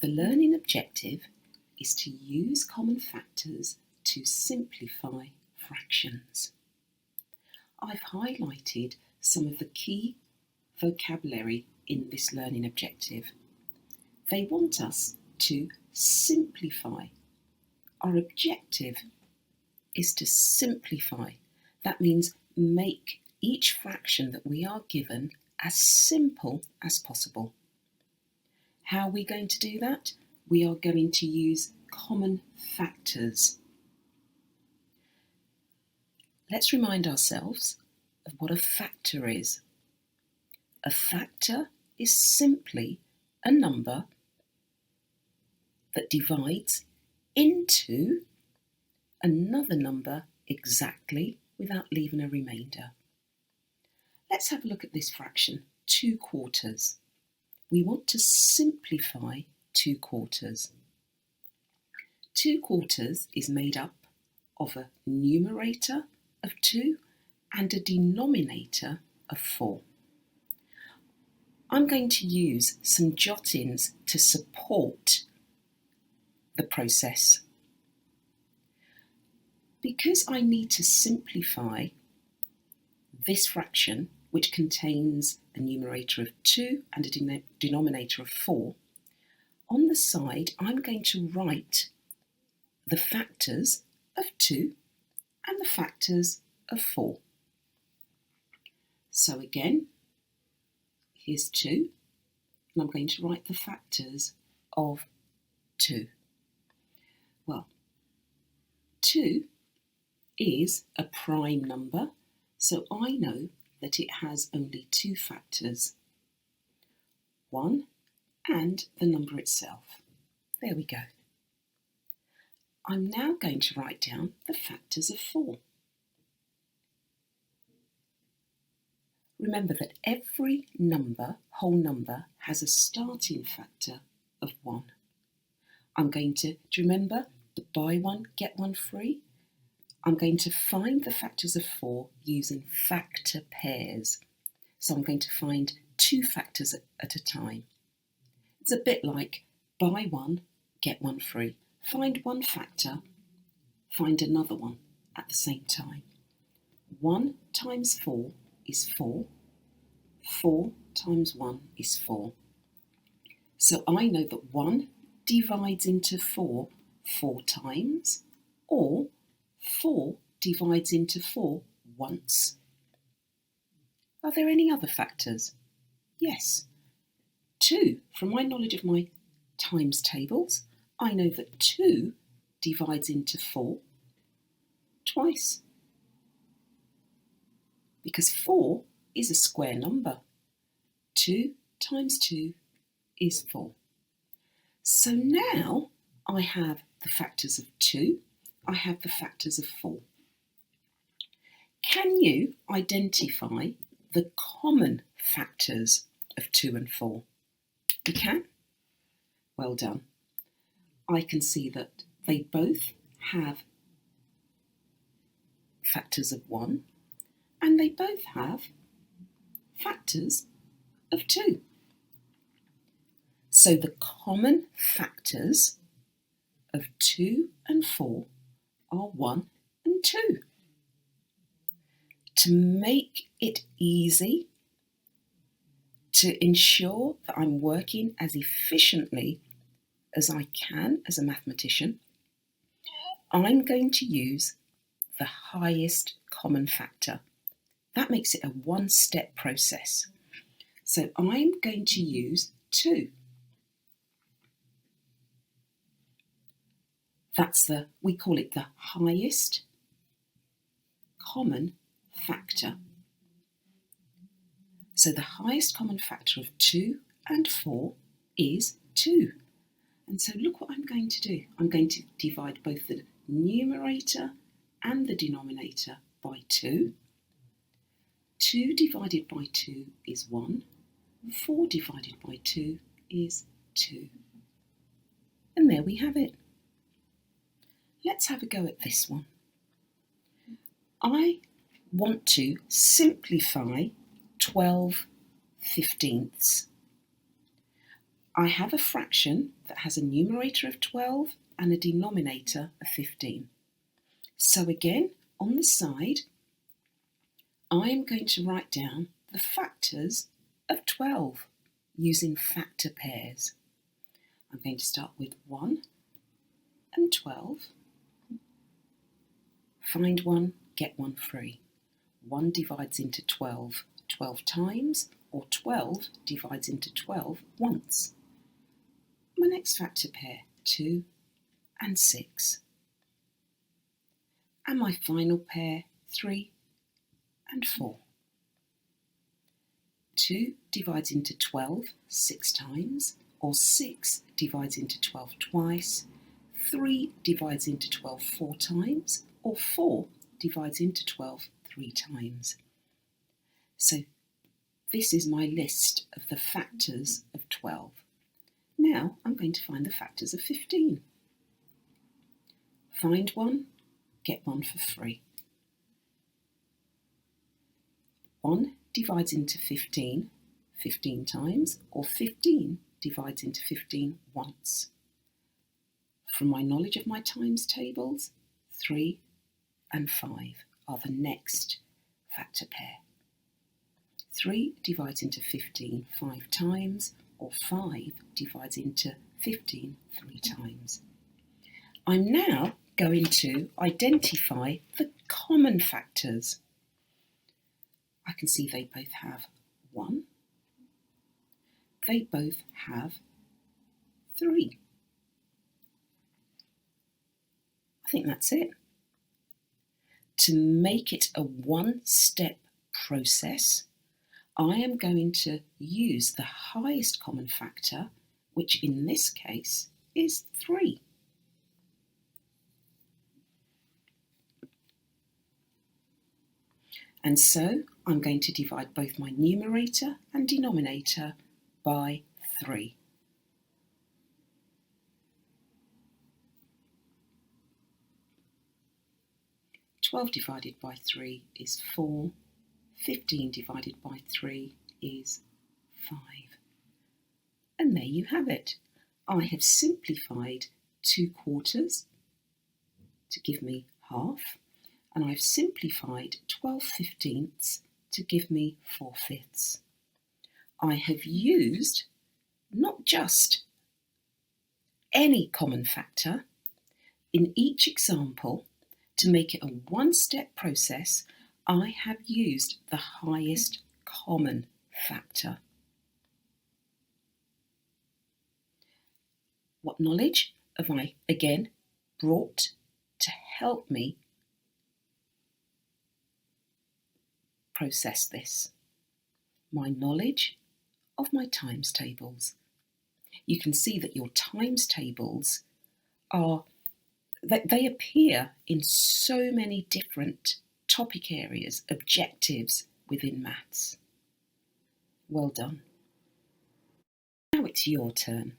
The learning objective is to use common factors to simplify fractions. I've highlighted some of the key vocabulary in this learning objective. They want us to simplify. Our objective is to simplify. That means make each fraction that we are given as simple as possible. How are we going to do that? We are going to use common factors. Let's remind ourselves of what a factor is. A factor is simply a number that divides into another number exactly without leaving a remainder. Let's have a look at this fraction, 2/4. We want to simplify 2/4. 2/4 is made up of a numerator of 2 and a denominator of 4. I'm going to use some jottings to support the process. Because I need to simplify this fraction, which contains a numerator of 2 and a denominator of 4, on the side I'm going to write the factors of 2 and the factors of 4. So again, here's 2, and I'm going to write the factors of 2. Well, 2 is a prime number, so I know that it has only 2 factors, 1 and the number itself. There we go. I'm now going to write down the factors of 4. Remember that every whole number, has a starting factor of 1. I'm going to, do you remember the buy one, get one free? I'm going to find the factors of 4 using factor pairs. So I'm going to find 2 factors at a time. It's a bit like buy one, get one free. Find one factor, find another one at the same time. 1 times 4 is 4. 4 times 1 is 4. So I know that 1 divides into 4 4 times, or 4 divides into 4 once. Are there any other factors? Yes. 2, from my knowledge of my times tables, I know that 2 divides into 4 twice. Because 4 is a square number. 2 times 2 is 4. So now I have the factors of 2, I have the factors of 4. Can you identify the common factors of 2 and 4? You can? Well done. I can see that they both have factors of 1 and they both have factors of 2. So the common factors of 2 and 4 are 1 and 2. To make it easy, to ensure that I'm working as efficiently as I can as a mathematician, I'm going to use the highest common factor. That makes it a one-step process. So I'm going to use 2. We call it the highest common factor. So the highest common factor of 2 and 4 is 2. And so look what I'm going to do. I'm going to divide both the numerator and the denominator by 2. 2 divided by 2 is 1. 4 divided by 2 is 2. And there we have it. Let's have a go at this one. I want to simplify 12/15. I have a fraction that has a numerator of 12 and a denominator of 15. So again, on the side, I am going to write down the factors of 12 using factor pairs. I'm going to start with 1 and 12. Find one, get one free. 1 divides into 12 12 times, or 12 divides into 12 once. My next factor pair, 2 and 6. And my final pair, 3 and 4. 2 divides into 12 6 times, or 6 divides into 12 twice. 3 divides into 12 4 times, or 4 divides into 12 3 times. So this is my list of the factors of 12. Now I'm going to find the factors of 15. Find one, get one for free. 1 divides into 15 15 times, or 15 divides into 15 once. From my knowledge of my times tables, 3 and 5 are the next factor pair. 3 divides into 15 5 times, or 5 divides into 15 3 times. I'm now going to identify the common factors. I can see they both have 1. They both have 3. I think that's it. To make it a one-step process, I am going to use the highest common factor, which in this case is 3. And so I'm going to divide both my numerator and denominator by 3. "12 divided by 3 is 4. 15 divided by 3 is 5. And there you have it. I have simplified 2 quarters to give me half, and I've simplified 12 fifteenths to give me 4 fifths. I have used not just any common factor in each example. To make it a one-step process, I have used the highest common factor. What knowledge have I, again, brought to help me process this? My knowledge of my times tables. You can see that your times tables they appear in so many different topic areas, objectives within maths. Well done. Now it's your turn.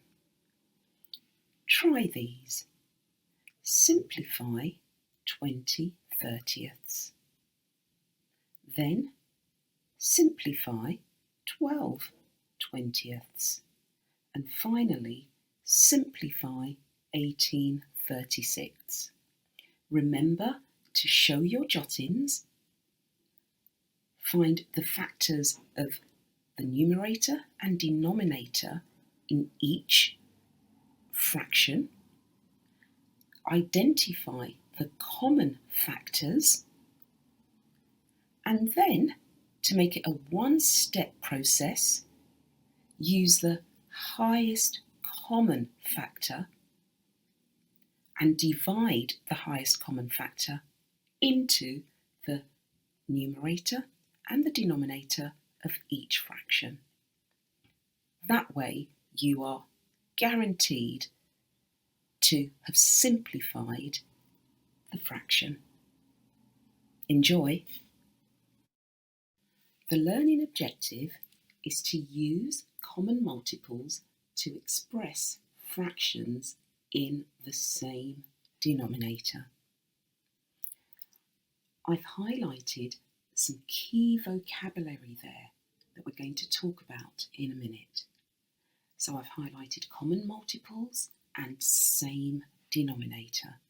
Try these. Simplify 20 thirtieths. Then simplify 12 20ths. And finally, simplify 18 36. Remember to show your jottings. Find the factors of the numerator and denominator in each fraction. Identify the common factors. And then, to make it a one-step process, use the highest common factor and divide the highest common factor into the numerator and the denominator of each fraction. That way you are guaranteed to have simplified the fraction. Enjoy! The learning objective is to use common multiples to express fractions in the same denominator. I've highlighted some key vocabulary there that we're going to talk about in a minute. So I've highlighted common multiples and same denominator.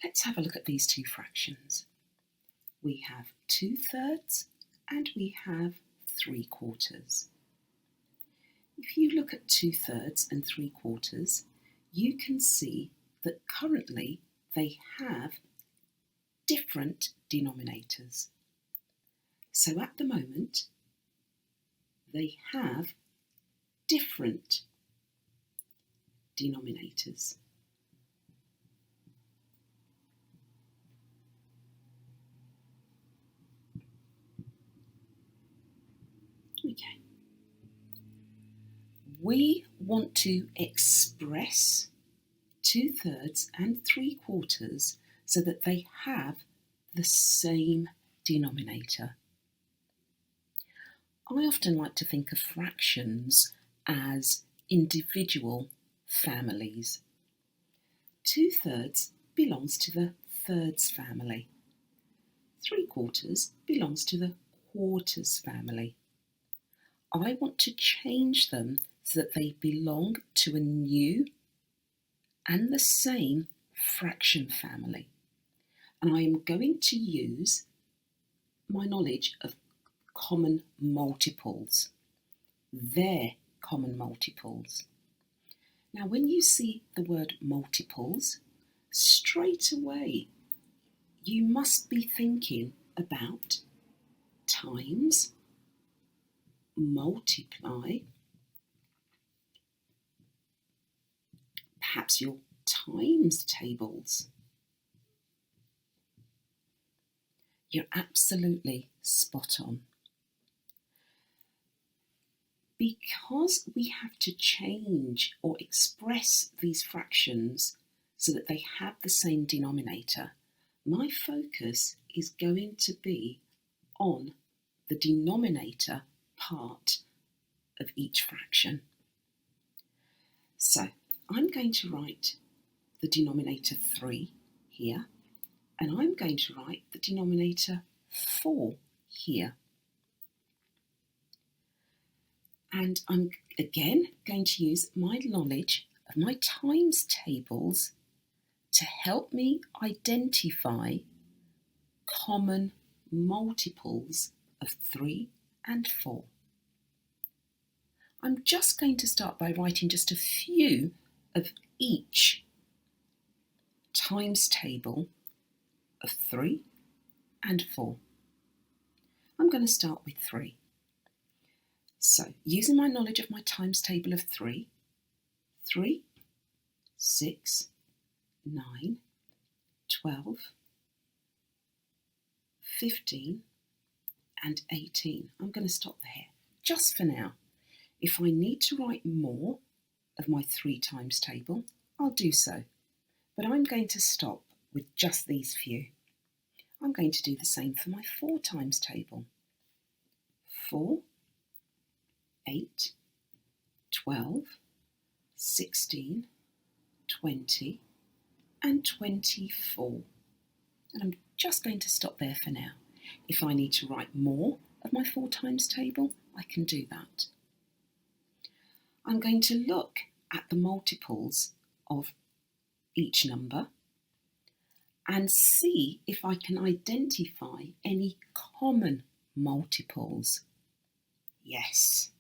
Let's have a look at these two fractions. We have 2/3 and we have 3/4. If you look at 2/3 and 3/4, you can see that currently they have different denominators. So at the moment, they have different denominators. Okay. We want to express 2/3 and 3/4 so that they have the same denominator. I often like to think of fractions as individual families. 2/3 belongs to the thirds family. 3/4 belongs to the quarters family. I want to change them so that they belong to a new and the same fraction family. And I am going to use my knowledge of common multiples, their common multiples. Now, when you see the word multiples, straight away you must be thinking about times, multiply, perhaps your times tables. You're absolutely spot on. Because we have to change or express these fractions so that they have the same denominator, my focus is going to be on the denominator part of each fraction. So I'm going to write the denominator 3 here, and I'm going to write the denominator 4 here. And I'm again going to use my knowledge of my times tables to help me identify common multiples of 3 and 4. I'm just going to start by writing just a few of each times table of 3 and 4. I'm going to start with 3. So, using my knowledge of my times table of 3, 3, 6, 9, 12, 15 and 18. I'm going to stop there just for now. If I need to write more of my 3 times table, I'll do so. But I'm going to stop with just these few. I'm going to do the same for my 4 times table. 4, 8, 12, 16, 20 and 24. And I'm just going to stop there for now. If I need to write more of my 4 times table, I can do that. I'm going to look at the multiples of each number and see if I can identify any common multiples. Yes.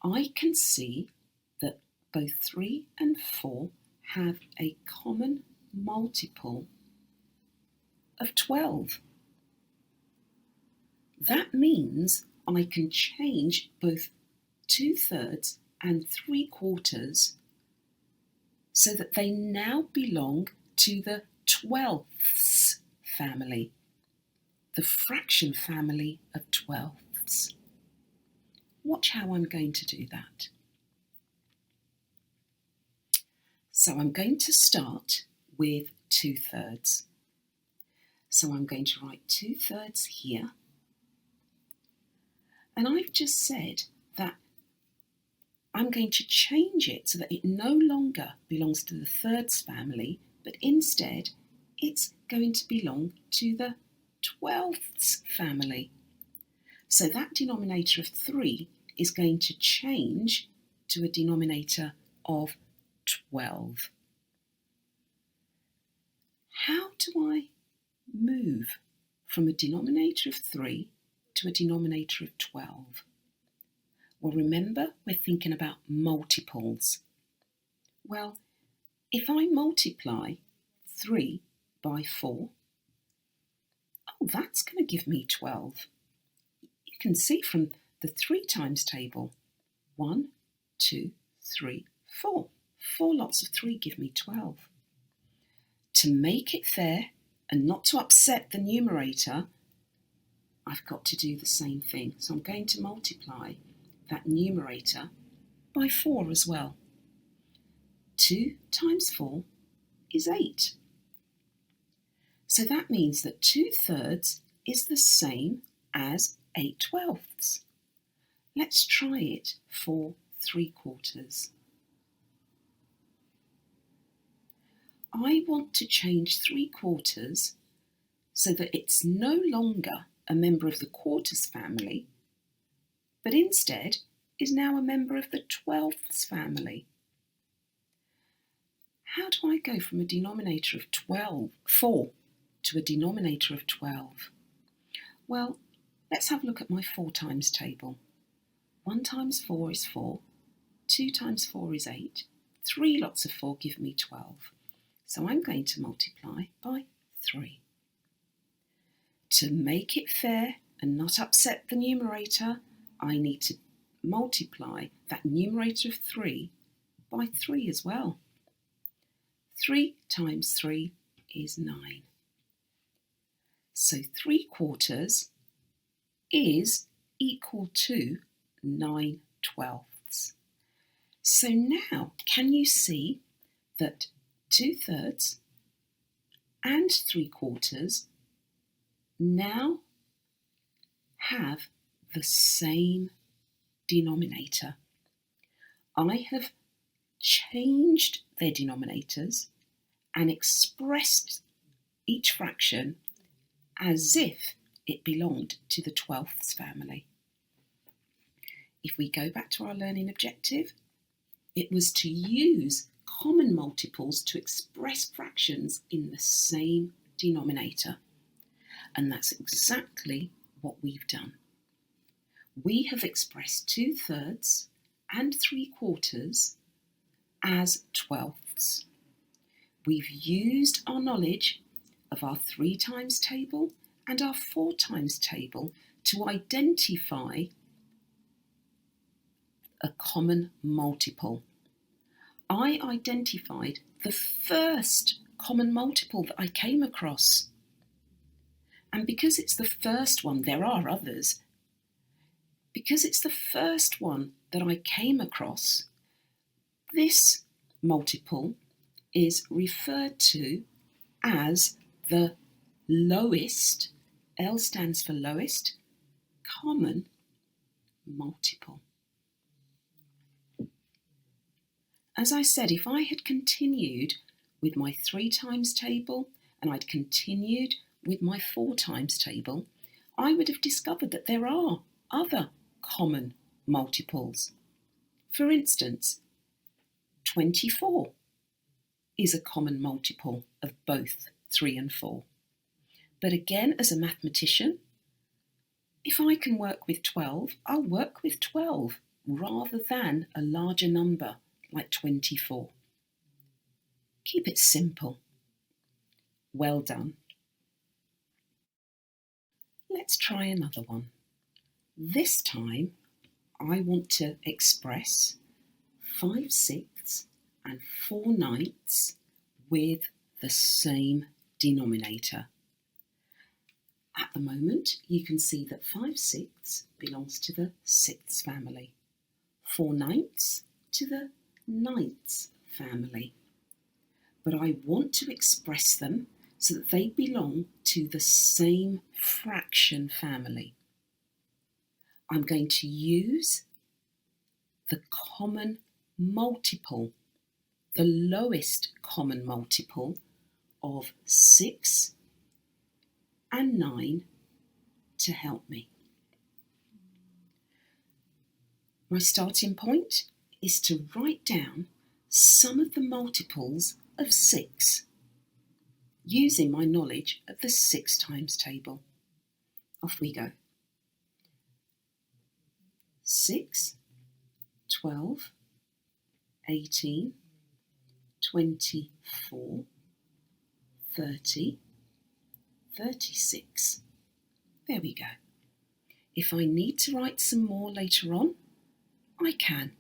I can see that both 3 and 4 have a common multiple of 12. That means I can change both 2/3 and 3/4 so that they now belong to the 12ths family, the fraction family of 12ths. Watch how I'm going to do that. So I'm going to start with 2/3. So I'm going to write 2/3 here. And I've just said that I'm going to change it so that it no longer belongs to the thirds family, but instead it's going to belong to the 12ths family. So that denominator of 3 is going to change to a denominator of 12. How do I move from a denominator of 3 to a denominator of 12? Well, remember, we're thinking about multiples. Well, if I multiply 3 by 4, oh, that's going to give me 12. You can see from the 3 times table, 1, 2, 3, 4. 4 lots of 3 give me 12. To make it fair and not to upset the numerator, I've got to do the same thing. So I'm going to multiply that numerator by 4 as well. 2 times 4 is 8. So that means that 2/3 is the same as 8/12. Let's try it for 3/4. I want to change 3/4 so that it's no longer a member of the quarters family, but instead is now a member of the 12ths family. How do I go from a denominator of 4 to a denominator of 12? Well, let's have a look at my 4 times table. 1 times 4 is 4, 2 times 4 is 8, 3 lots of 4 give me 12. So I'm going to multiply by 3. To make it fair and not upset the numerator, I need to multiply that numerator of 3 by 3 as well. 3 times 3 is 9. So 3/4 is equal to 9/12. So now, can you see that 2/3 and 3/4 now have the same denominator? I have changed their denominators and expressed each fraction as if it belonged to the 12ths family. If we go back to our learning objective, it was to use common multiples to express fractions in the same denominator. And that's exactly what we've done. We have expressed 2/3 and 3/4 as 12ths. We've used our knowledge of our 3 times table and our 4 times table to identify a common multiple. I identified the first common multiple that I came across. And because it's the first one, there are others. Because it's the first one that I came across, this multiple is referred to as the lowest, L stands for lowest, common multiple. As I said, if I had continued with my 3 times table and I'd continued with my 4 times table, I would have discovered that there are other common multiples. For instance, 24 is a common multiple of both 3 and 4. But again, as a mathematician, if I can work with 12, I'll work with 12 rather than a larger number like 24. Keep it simple. Well done. Let's try another one. This time, I want to express 5/6 and 4/9 with the same denominator. At the moment, you can see that 5/6 belongs to the 6ths family, 4/9 to the 9ths family. But I want to express them so that they belong to the same fraction family. I'm going to use the common multiple, the lowest common multiple of 6 and 9 to help me. My starting point is to write down some of the multiples of 6 using my knowledge of the 6 times table. Off we go. 6, 12, 18, 24, 30, 36. There we go. If I need to write some more later on, I can,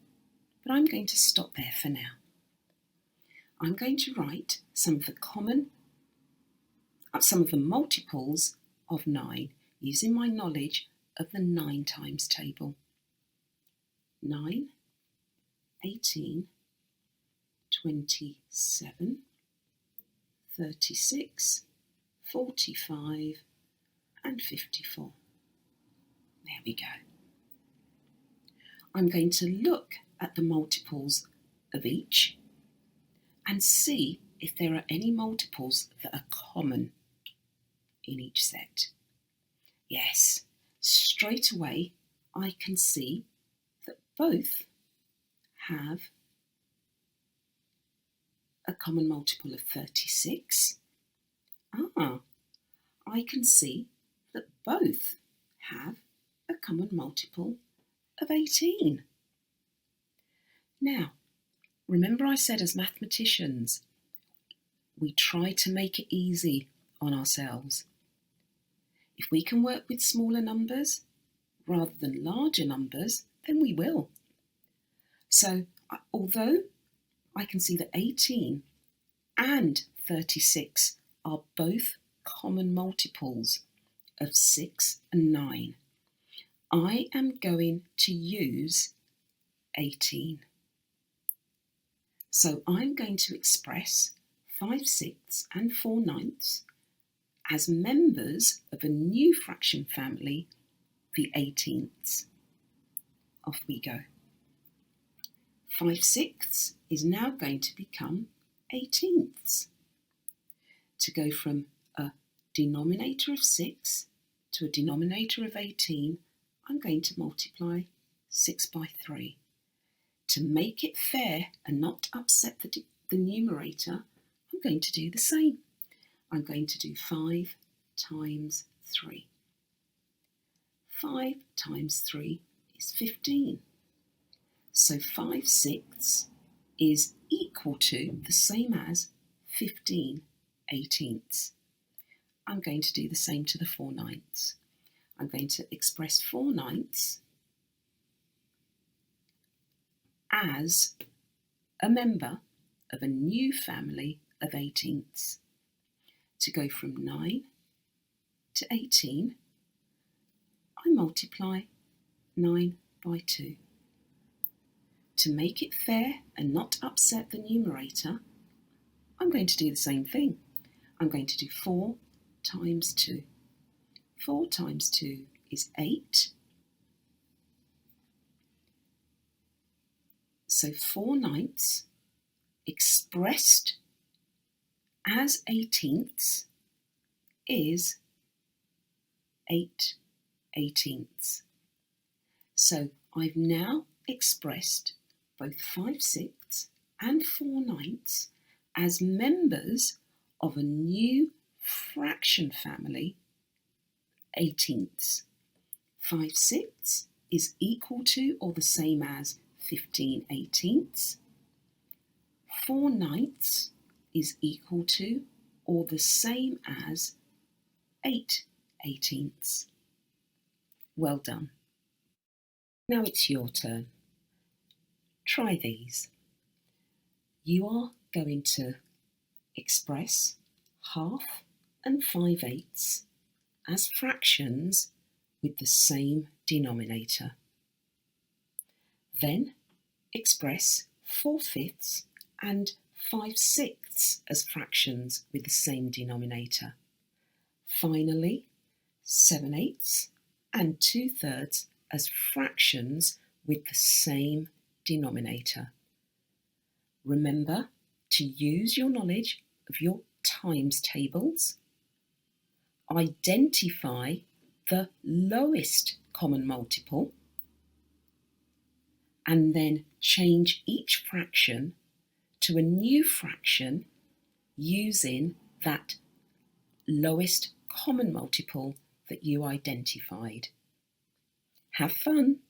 but I'm going to stop there for now. I'm going to write some of the multiples of 9 using my knowledge of the 9 times table. 9, 18, 27, 36, 45 and 54. There we go. I'm going to look at the multiples of each and see if there are any multiples that are common in each set. Yes, straight away I can see that both have a common multiple of 36. I can see that both have a common multiple of 18. Now, remember I said as mathematicians, we try to make it easy on ourselves. If we can work with smaller numbers rather than larger numbers, then we will. So, although I can see that 18 and 36 are both common multiples of 6 and 9, I am going to use 18. So I'm going to express 5/6 and 4/9 as members of a new fraction family, the 18ths. Off we go. 5/6 is now going to become 18ths. To go from a denominator of 6 to a denominator of 18, I'm going to multiply 6 by 3. To make it fair and not upset the numerator, I'm going to do the same. I'm going to do 5 times 3. 5 times 3 is 15. So 5/6 is equal to the same as 15/18. I'm going to do the same to the 4/9. I'm going to express 4/9 as a member of a new family of 18ths. To go from 9 to 18, I multiply 9 by 2. To make it fair and not upset the numerator, I'm going to do the same thing. I'm going to do 4 times 2. 4 times 2 is 8. So 4/9 expressed as 18ths is 8/18. So I've now expressed both 5/6 and 4/9 as members of a new fraction family, 18ths. 5/6 is equal to or the same as 15/18. 4/9 is equal to or the same as 8/18. Well done. Now it's your turn. Try these. You are going to express 1/2 and 5/8 as fractions with the same denominator. Then express 4/5 and 5/6 as fractions with the same denominator. Finally, 7/8 and 2/3 as fractions with the same denominator. Remember to use your knowledge of your times tables. Identify the lowest common multiple and then change each fraction to a new fraction using that lowest common multiple that you identified. Have fun!